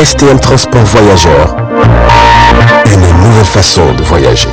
STM Transport Voyageurs. Une nouvelle façon de voyager.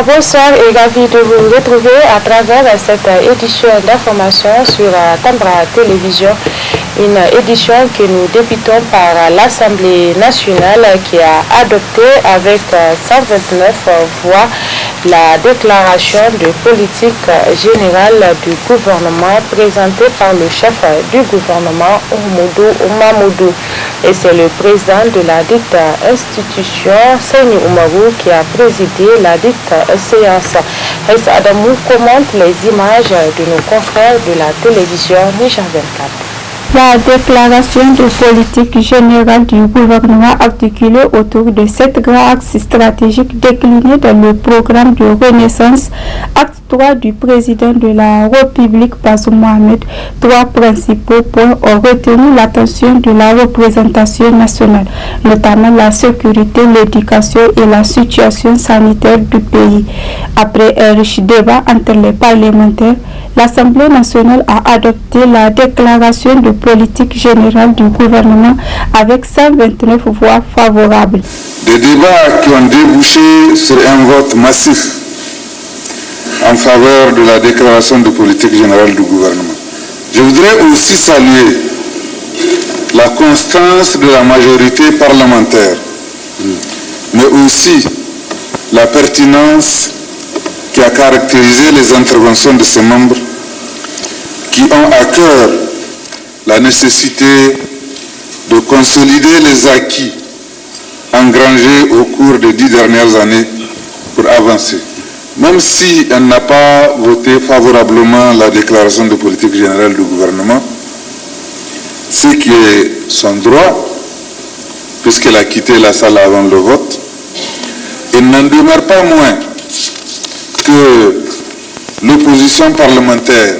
Bonsoir et ravi de vous retrouver à travers cette édition d'information sur Tambra Télévision. Une édition que nous débutons par l'Assemblée nationale qui a adopté avec 129 voix la déclaration de politique générale du gouvernement présentée par le chef du gouvernement, Mamoudou. Et c'est le président de la dite institution, Seyni Oumarou, qui a présidé la dite séance. Haïs Adamou commente les images de nos confrères de la télévision Niger 24. La déclaration de politique générale du gouvernement articulée autour de 7 grands axes stratégiques déclinés dans le programme de renaissance, acte 3 du président de la République Bazoum Mohamed. 3 principaux points ont retenu l'attention de la représentation nationale, notamment la sécurité, l'éducation et la situation sanitaire du pays. Après un riche débat entre les parlementaires, l'Assemblée nationale a adopté la déclaration de politique générale du gouvernement avec 129 voix favorables. Des débats qui ont débouché sur un vote massif en faveur de la déclaration de politique générale du gouvernement. Je voudrais aussi saluer la constance de la majorité parlementaire, mais aussi la pertinence qui a caractérisé les interventions de ses membres qui ont à cœur la nécessité de consolider les acquis engrangés au cours des 10 dernières années pour avancer. Même si elle n'a pas voté favorablement la déclaration de politique générale du gouvernement, ce qui est son droit, puisqu'elle a quitté la salle avant le vote, il n'en demeure pas moins que l'opposition parlementaire,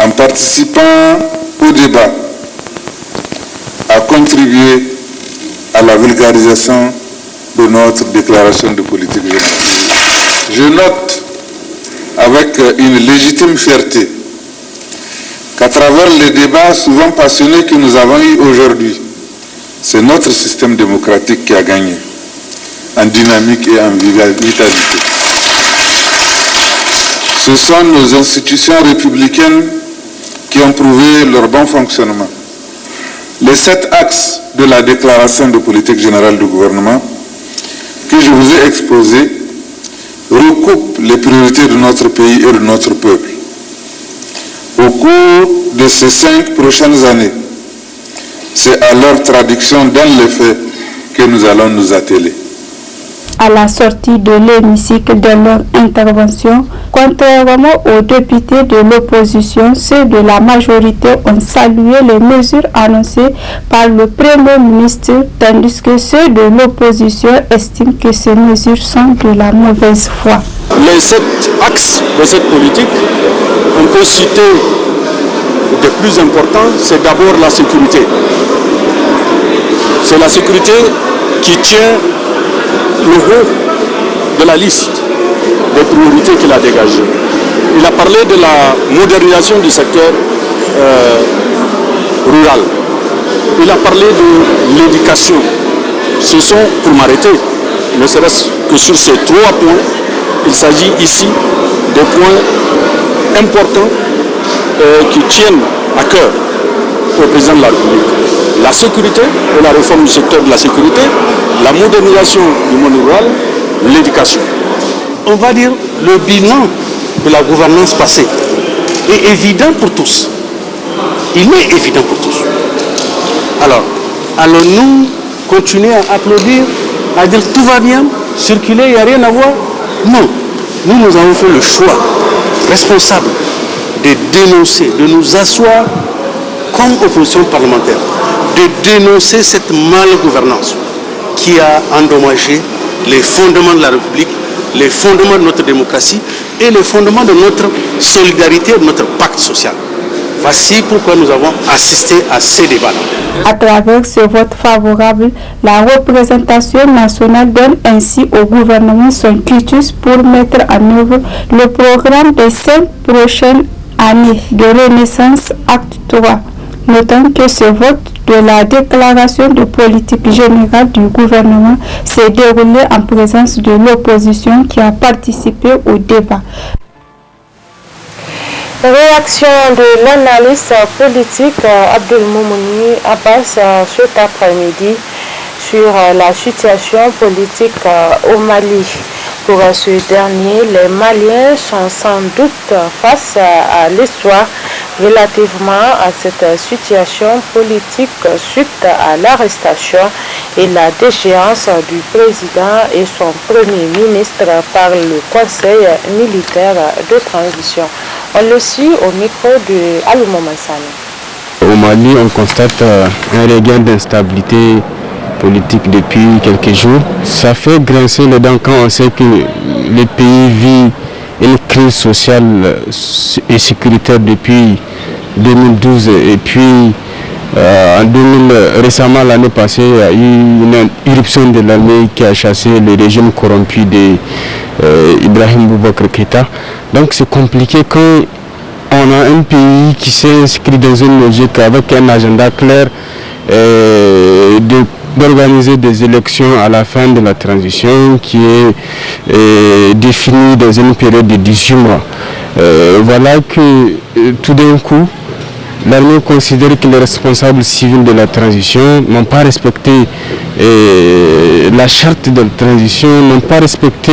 en participant au débat, a contribué à la vulgarisation de notre déclaration de politique générale. Je note avec une légitime fierté qu'à travers les débats souvent passionnés que nous avons eus aujourd'hui, c'est notre système démocratique qui a gagné en dynamique et en vitalité. Ce sont nos institutions républicaines qui ont prouvé leur bon fonctionnement. Les 7 axes de la déclaration de politique générale du gouvernement que je vous ai exposés recoupent les priorités de notre pays et de notre peuple. Au cours de ces 5 prochaines années, c'est à leur traduction dans les faits que nous allons nous atteler. À la sortie de l'hémicycle de leur intervention, contrairement aux députés de l'opposition, ceux de la majorité ont salué les mesures annoncées par le Premier ministre, tandis que ceux de l'opposition estiment que ces mesures sont de la mauvaise foi. Les 7 axes de cette politique, on peut citer des plus importants, c'est d'abord la sécurité. C'est la sécurité qui tient le haut de la liste des priorités qu'il a dégagées. Il a parlé de la modernisation du secteur rural. Il a parlé de l'éducation. Ce sont, pour m'arrêter, ne serait-ce que sur ces 3 points, il s'agit ici de points importants qui tiennent à cœur au président de la République. La sécurité et la réforme du secteur de la sécurité, la modernisation du monde rural, l'éducation. On va dire le bilan de la gouvernance passée est évident pour tous. Il est évident pour tous. Alors, allons-nous continuer à applaudir, à dire tout va bien, circuler, il n'y a rien à voir? Non, nous avons fait le choix responsable de dénoncer, de nous asseoir comme opposition parlementaire, de dénoncer cette malgouvernance qui a endommagé les fondements de la République, les fondements de notre démocratie et les fondements de notre solidarité, de notre pacte social. Voici pourquoi nous avons assisté à ces débats-là. À travers ce vote favorable, la représentation nationale donne ainsi au gouvernement son quitus pour mettre en œuvre le programme des 5 prochaines années de Renaissance Acte 3. Notons que ce vote de la déclaration de politique générale du gouvernement s'est déroulé en présence de l'opposition qui a participé au débat. Réaction de l'analyste politique Abdelmoumouni Abbas cet après-midi sur la situation politique au Mali. Pour ce dernier, les Maliens sont sans doute face à l'histoire relativement à cette situation politique suite à l'arrestation et la déchéance du président et son premier ministre par le Conseil militaire de transition. On le suit au micro de Alouma Mansani. Au Mali, on constate un regain d'instabilité politique depuis quelques jours. Ça fait grincer les dents quand on sait que le pays vit une crise sociale et sécuritaire depuis 2012 et puis récemment l'année passée, il y a eu une irruption de l'armée qui a chassé le régime corrompu d'Ibrahim Boubacar Keïta. Donc c'est compliqué quand on a un pays qui s'est inscrit dans une logique avec un agenda clair d'organiser des élections à la fin de la transition qui est définie dans une période de 18 mois. Voilà que tout d'un coup, l'armée considère que les responsables civils de la transition n'ont pas respecté la charte de la transition, n'ont pas respecté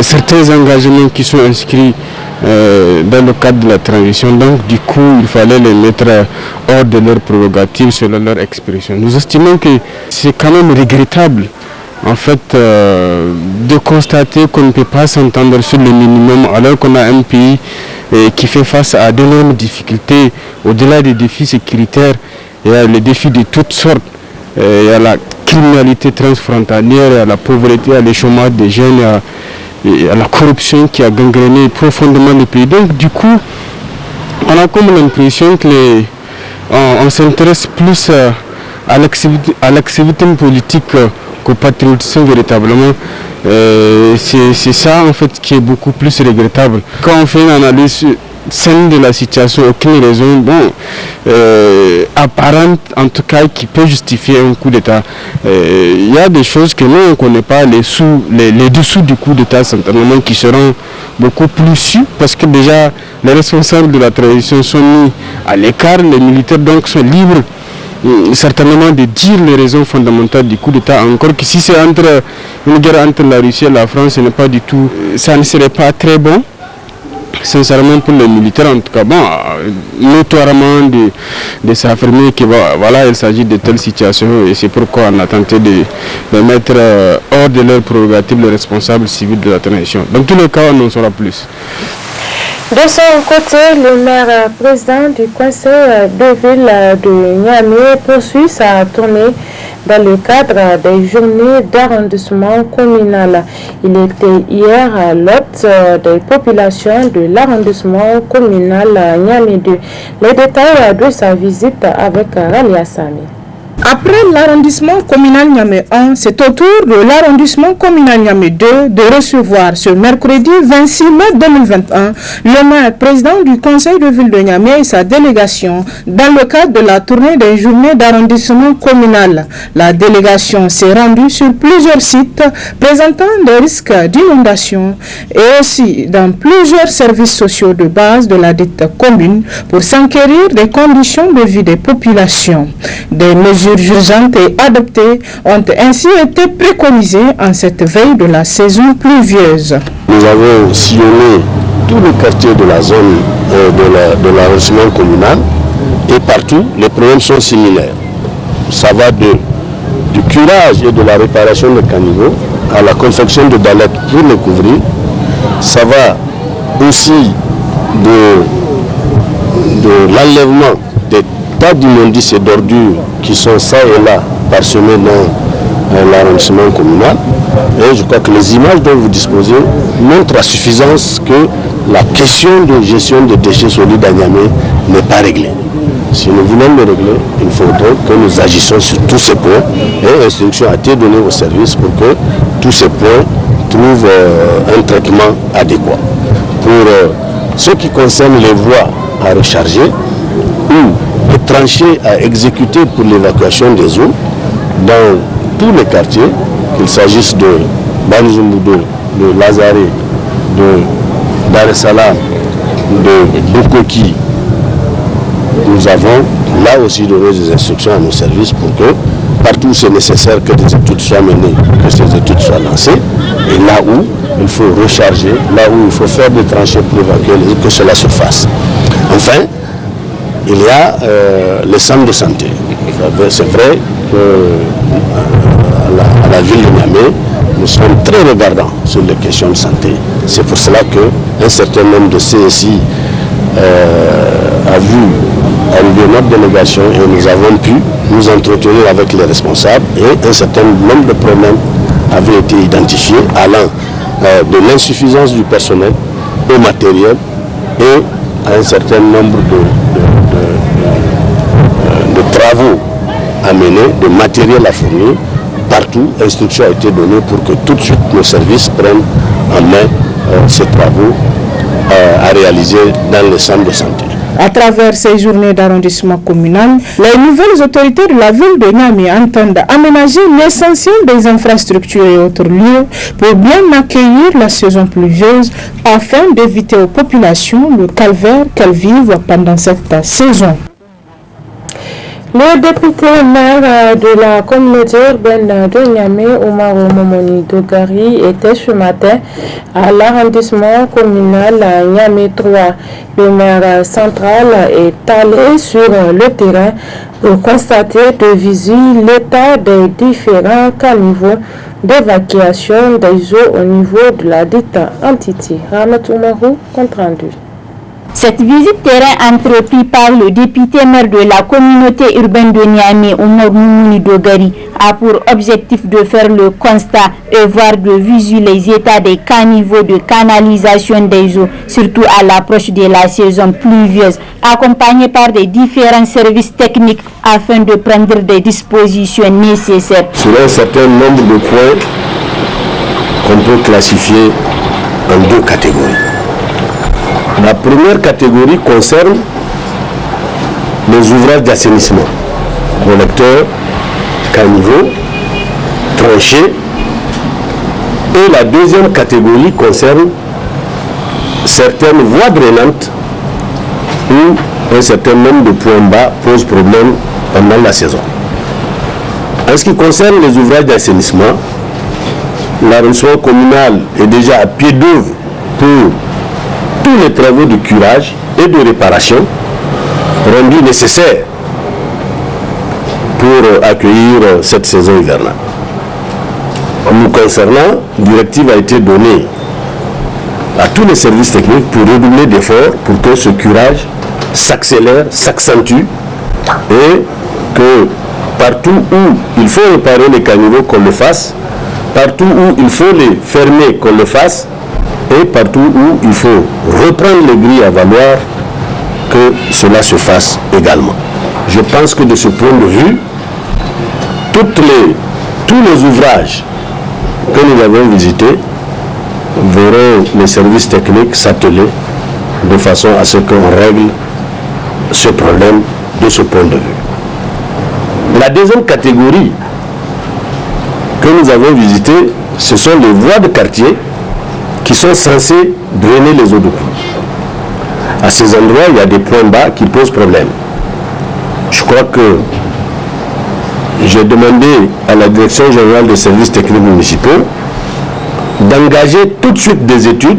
certains engagements qui sont inscrits dans le cadre de la transition. Donc du coup, il fallait les mettre hors de leurs prérogatives selon leur expression. Nous estimons que c'est quand même regrettable en fait de constater qu'on ne peut pas s'entendre sur le minimum alors qu'on a un pays qui fait face à d'énormes difficultés. Au-delà des défis sécuritaires, il y a les défis de toutes sortes. Il y a la criminalité transfrontalière, il y a la pauvreté, il y a le chômage des jeunes, il y a la corruption qui a gangréné profondément le pays. Donc du coup, on a comme l'impression que on s'intéresse plus à l'activité politique qu'au patriotisme véritablement. C'est ça en fait qui est beaucoup plus regrettable. Quand on fait une analyse saine de la situation, aucune raison apparente en tout cas qui peut justifier un coup d'État. Il y a des choses que nous on ne connaît pas, les dessous du coup d'État certainement qui seront beaucoup plus sûrs parce que déjà les responsables de la transition sont mis à l'écart, les militaires donc sont libres certainement de dire les raisons fondamentales du coup d'État, encore que si c'est une guerre entre la Russie et la France, ça ne serait pas très bon. Sincèrement pour les militaires en tout cas, notoirement de s'affirmer que voilà, il s'agit de telle situation et c'est pourquoi on a tenté de mettre hors de leur prérogative les responsables civils de la transition. Dans tous les cas, on en saura plus. De son côté, le maire président du conseil de ville de Niamey poursuit sa tournée dans le cadre des journées d'arrondissement communal. Il était hier à l'hôte des populations de l'arrondissement communal Niamey 2. Les détails de sa visite avec Ralia Sami. Après l'arrondissement communal Niamey 1, c'est au tour de l'arrondissement communal Niamey 2 de recevoir ce mercredi 26 mai 2021 le maire président du conseil de ville de Niamey et sa délégation dans le cadre de la tournée des journées d'arrondissement communal. La délégation s'est rendue sur plusieurs sites présentant des risques d'inondation et aussi dans plusieurs services sociaux de base de la dite commune pour s'enquérir des conditions de vie des populations. Des mesures urgentes et adoptées ont ainsi été préconisées en cette veille de la saison pluvieuse. Nous avons sillonné tout le quartier de la zone de l'arrondissement communal et partout les problèmes sont similaires. Ça va du curage et de la réparation des caniveaux à la confection de dallettes pour les couvrir. Ça va aussi de l'enlèvement des tas d'immondices et d'ordures qui sont ça et là parsemés dans l'arrondissement communal. Et je crois que les images dont vous disposez montrent à suffisance que la question de gestion des déchets solides à Niamey n'est pas réglée. Si nous voulons le régler, il faudrait que nous agissions sur tous ces points et l'instruction a été donnée au service pour que tous ces points trouvent un traitement adéquat. Pour ce qui concerne les voies à recharger ou les tranchées à exécuter pour l'évacuation des eaux dans tous les quartiers, qu'il s'agisse de Banjumbudo, de Lazare, de Dar es Salaam, de Bokoki, nous avons là aussi donné des instructions à nos services pour que partout où c'est nécessaire que des études soient menées, que ces études soient lancées, et là où il faut recharger, là où il faut faire des tranchées pour évacuer les eaux, que cela se fasse. Enfin, il y a les centres de santé. C'est vrai qu'à la ville de Niamey, nous sommes très regardants sur les questions de santé. C'est pour cela qu'un certain nombre de CSI a vu arriver notre délégation et nous avons pu nous entretenir avec les responsables et un certain nombre de problèmes avaient été identifiés allant de l'insuffisance du personnel au matériel et à un certain nombre de travaux à mener, de matériel à fournir. Partout, instruction a été donnée pour que tout de suite nos services prennent en main ces travaux à réaliser dans les centres de santé. À travers ces journées d'arrondissement communal, les nouvelles autorités de la ville de Niamey entendent aménager l'essentiel des infrastructures et autres lieux pour bien accueillir la saison pluvieuse afin d'éviter aux populations le calvaire qu'elles vivent pendant cette saison. Le député maire de la communauté urbaine de Niamey, Omar Momoni Dogari, était ce matin à l'arrondissement communal Niamey 3. Le maire central est allé sur le terrain pour constater de visu l'état des différents caniveaux d'évacuation des eaux au niveau de la dite entité. Ramat Oumarou, compte rendu. Cette visite terrain entreprise par le député maire de la communauté urbaine de Niamey, Omar Momoni Dogari, a pour objectif de faire le constat et voir de visu les états des caniveaux de canalisation des eaux, surtout à l'approche de la saison pluvieuse, accompagné par des différents services techniques afin de prendre des dispositions nécessaires. Sur un certain nombre de points qu'on peut classifier en deux catégories. La première catégorie concerne les ouvrages d'assainissement, collecteurs, caniveaux, tranchées. Et la deuxième catégorie concerne certaines voies drainantes où un certain nombre de points bas posent problème pendant la saison. En ce qui concerne les ouvrages d'assainissement, l'arrondissement communal est déjà à pied d'œuvre pour tous les travaux de curage et de réparation rendus nécessaires pour accueillir cette saison hivernale. Nous concernant, directive a été donnée à tous les services techniques pour redoubler d'efforts pour que ce curage s'accélère, s'accentue et que partout où il faut réparer les caniveaux qu'on le fasse, partout où il faut les fermer qu'on le fasse, et partout où il faut reprendre les grilles à valoir, que cela se fasse également. Je pense que de ce point de vue, tous les ouvrages que nous avons visités verront les services techniques s'atteler de façon à ce qu'on règle ce problème de ce point de vue. La deuxième catégorie que nous avons visitée, ce sont les voies de quartier qui sont censés drainer les eaux de pluie. À ces endroits, il y a des points bas qui posent problème. Je crois que j'ai demandé à la Direction générale des services techniques municipaux d'engager tout de suite des études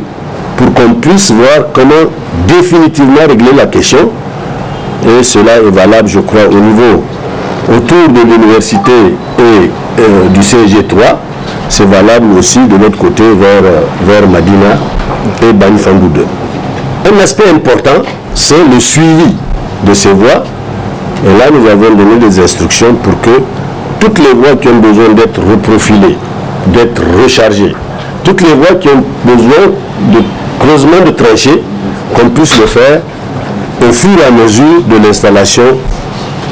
pour qu'on puisse voir comment définitivement régler la question. Et cela est valable, je crois, au niveau autour de l'université et du CEG 3, c'est valable aussi de l'autre côté vers Madina et Bani Fandou 2. Un aspect important, c'est le suivi de ces voies. Et là, nous avons donné des instructions pour que toutes les voies qui ont besoin d'être reprofilées, d'être rechargées, toutes les voies qui ont besoin de creusement de tranchées, qu'on puisse le faire au fur et à mesure de l'installation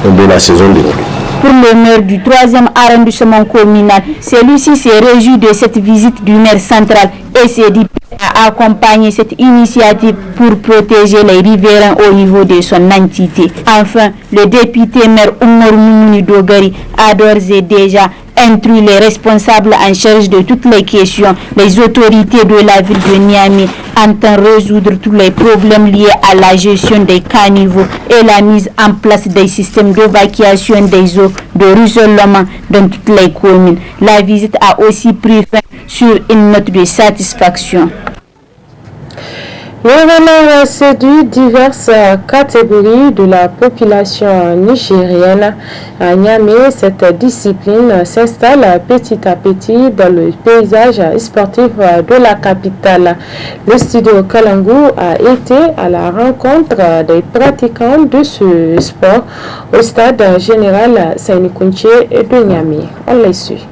de la saison des pluies. Pour le maire du 3e arrondissement communal, celui-ci s'est réjoui de cette visite du maire central et s'est dit à accompagner cette initiative pour protéger les riverains au niveau de son entité. Enfin, le député maire Oumar Moumouni Dogari a d'ores et déjà instruit les responsables en charge de toutes les questions. Les autorités de la ville de Niamey entendent résoudre tous les problèmes liés à la gestion des caniveaux et la mise en place des systèmes d'évacuation des eaux de ruissellement dans toutes les communes. La visite a aussi pris fin sur une note de satisfaction. Le renard séduit diverses catégories de la population nigérienne. À Niamey, cette discipline s'installe petit à petit dans le paysage sportif de la capitale. Le studio Kalangu a été à la rencontre des pratiquants de ce sport au stade général Saint-Nicolas de Niamey. On les suit.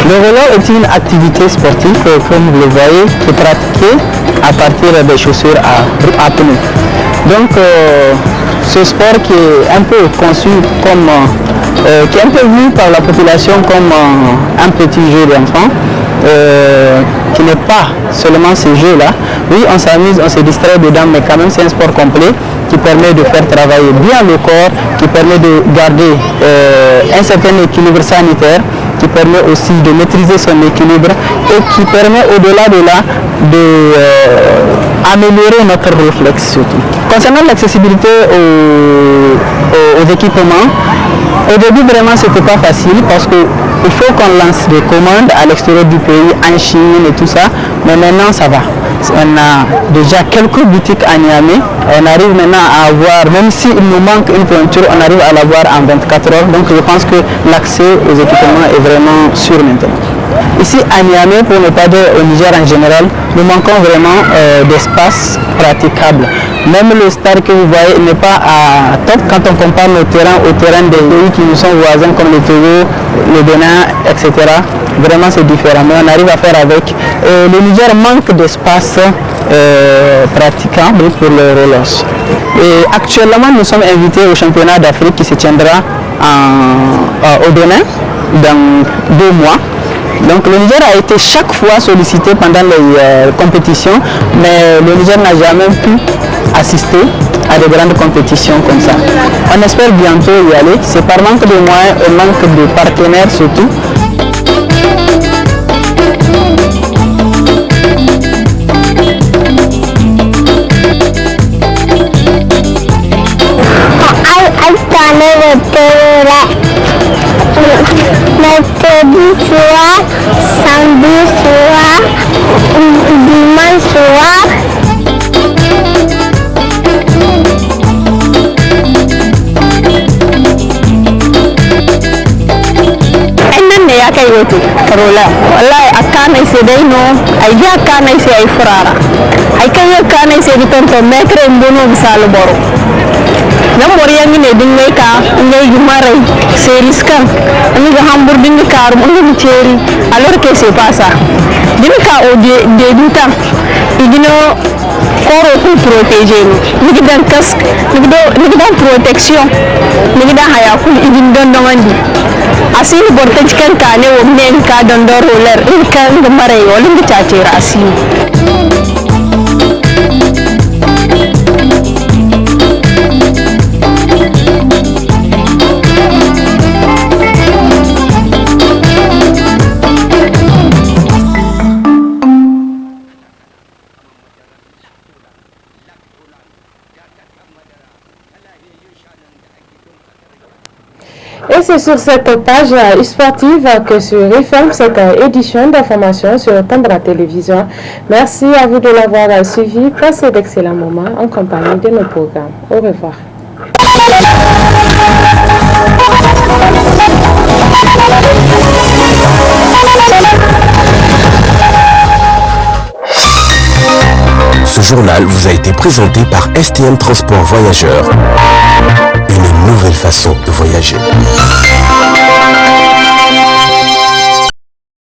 Le vélo est une activité sportive, comme vous le voyez, qui est pratiquée à partir des chaussures à pneus. Donc, ce sport qui est un peu conçu comme, qui est un peu vu par la population comme un petit jeu d'enfant, qui n'est pas seulement ce jeu-là. Oui, on s'amuse, on se distrait dedans, mais quand même c'est un sport complet qui permet de faire travailler bien le corps, qui permet de garder un certain équilibre sanitaire, qui permet aussi de maîtriser son équilibre et qui permet au-delà de là d'améliorer notre réflexe surtout. Concernant l'accessibilité aux équipements, au début vraiment c'était pas facile parce qu'il faut qu'on lance des commandes à l'extérieur du pays, en Chine et tout ça, mais maintenant ça va. On a déjà quelques boutiques à Niamey, on arrive maintenant à avoir, même s'il nous manque une pointure, on arrive à l'avoir en 24 heures, donc je pense que l'accès aux équipements est vraiment sûr maintenant. Ici à Niamey, pour ne pas dire au Niger en général, nous manquons vraiment d'espace praticable. Même le stade que vous voyez n'est pas à top quand on compare nos terrains au terrain des pays qui nous sont voisins comme le Togo, le Bénin, etc. Vraiment c'est différent, mais on arrive à faire avec. Le Niger manque d'espace praticable pour le relâche. Et actuellement nous sommes invités au championnat d'Afrique qui se tiendra au Bénin dans 2 mois. Donc le Niger a été chaque fois sollicité pendant les compétitions, mais le Niger n'a jamais pu assister à de grandes compétitions comme ça. On espère bientôt y aller, c'est par manque de moyens et manque de partenaires surtout. Mercredi soir, samedi soir, dimanche soir. Nan ne ya kai wato karola wallahi akana sai dai no ai ga akana sai ai furara ai kai akana sai di tonto metre mbono misal boro nan bori yangi ne din mai ka ngai gumarai sai riskan ni ga hambur din ka ru mun ceri alors que c'est pas ça din ka o de duta igino koro pour protéger ni gidan casque ni gidan protection ni gidan haya ku igin don domandi asini borte cikin kane wo men ka don do roller in kan da mare wolin da cacera asini c'est sur cette page sportive que se referme cette édition d'information sur Tambra Télévision. Merci à vous de l'avoir suivi. Passez d'excellents moments en compagnie de nos programmes. Au revoir. Ce journal vous a été présenté par STM Transport Voyageurs. Une nouvelle façon de voyager.